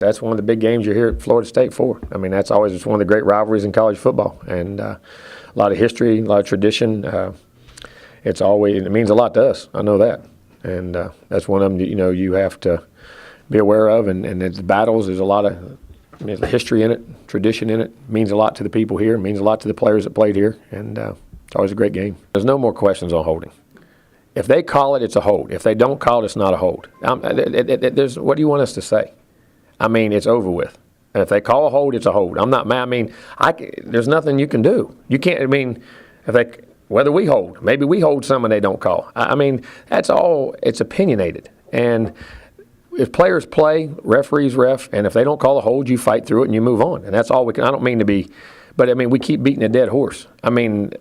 That's one of the big games you're here at Florida State for. I mean, that's always just one of the great rivalries in college football, and a lot of history, a lot of tradition. It means a lot to us. I know that, and that's one of them. You have to be aware of, and the battles. There's a lot of history in it, tradition in it. It means a lot to the people here. It means a lot to the players that played here, and it's always a great game. There's no more questions on holding. If they call it, it's a hold. If they don't call it, it's not a hold. What do you want us to say? I mean, it's over with. And if they call a hold, it's a hold. I'm not mad. I mean, there's nothing you can do. You can't. I mean, whether we hold, maybe we hold some and they don't call. I mean, that's all. It's opinionated. And if players play, referees ref, and if they don't call a hold, you fight through it and you move on. And that's all we can. I don't mean to be, but I mean, we keep beating a dead horse. I mean,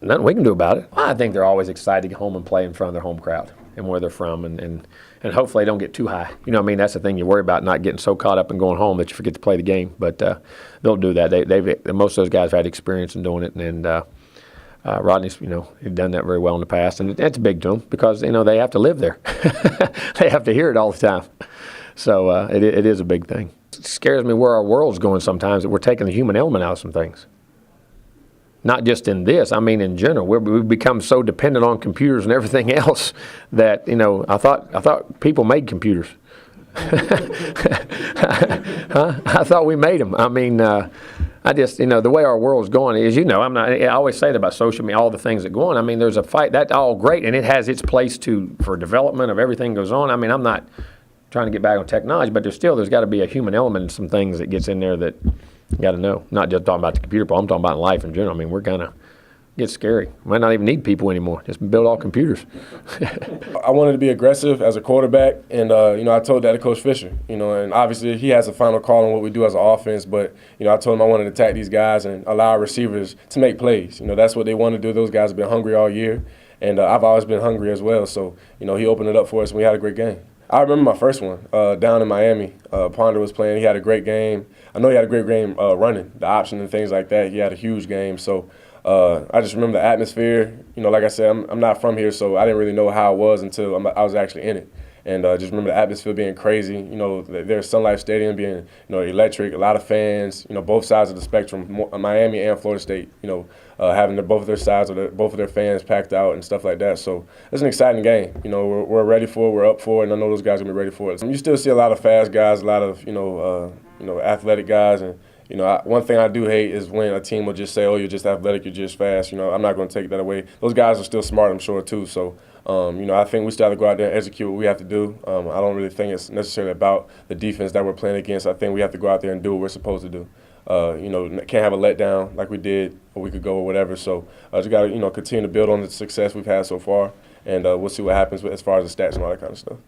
nothing we can do about it. I think they're always excited to get home and play in front of their home crowd and where they're from, and hopefully they don't get too high. You know what I mean? That's the thing you worry about, not getting so caught up and going home that you forget to play the game. But they'll do that. Most of those guys have had experience in doing it, and Rodney's, he's done that very well in the past, and it's big to them because they have to live there. They have to hear it all the time. So it is a big thing. It scares me where our world's going sometimes, that we're taking the human element out of some things. Not just in this, I mean in general. We've become so dependent on computers and everything else that, I thought people made computers. Huh? I thought we made them. I mean, I just, the way our world's going is, I always say that about social media, all the things that go on. I mean, there's a fight, that's all great, and it has its place for development of everything goes on. I mean, I'm not trying to get back on technology, but there's got to be a human element in some things that gets in there that you got to know. Not just talking about the computer problem, I'm talking about life in general. I mean, we're kind of get scary. We might not even need people anymore. Just build all computers. I wanted to be aggressive as a quarterback, and I told that to Coach Fisher. And obviously he has a final call on what we do as an offense. But I told him I wanted to attack these guys and allow our receivers to make plays. That's what they want to do. Those guys have been hungry all year, and I've always been hungry as well. So he opened it up for us, and we had a great game. I remember my first one down in Miami. Ponder was playing. He had a great game. I know he had a great game running, the option and things like that. He had a huge game. So I just remember the atmosphere. Like I said, I'm not from here, so I didn't really know how it was until I was actually in it. And just remember the atmosphere being crazy. There's Sun Life Stadium being electric, a lot of fans. Both sides of the spectrum, Miami and Florida State. Having both of their sides of both of their fans packed out and stuff like that. So it's an exciting game. We're ready for it. We're up for it, and I know those guys are gonna be ready for it. You still see a lot of fast guys, a lot of athletic guys, and one thing I do hate is when a team will just say, "Oh, you're just athletic, you're just fast." I'm not going to take that away. Those guys are still smart, I'm sure, too. So, I think we still have to go out there and execute what we have to do. I don't really think it's necessarily about the defense that we're playing against. I think we have to go out there and do what we're supposed to do. Can't have a letdown like we did a week ago or whatever. So, just got to continue to build on the success we've had so far, and we'll see what happens as far as the stats and all that kind of stuff.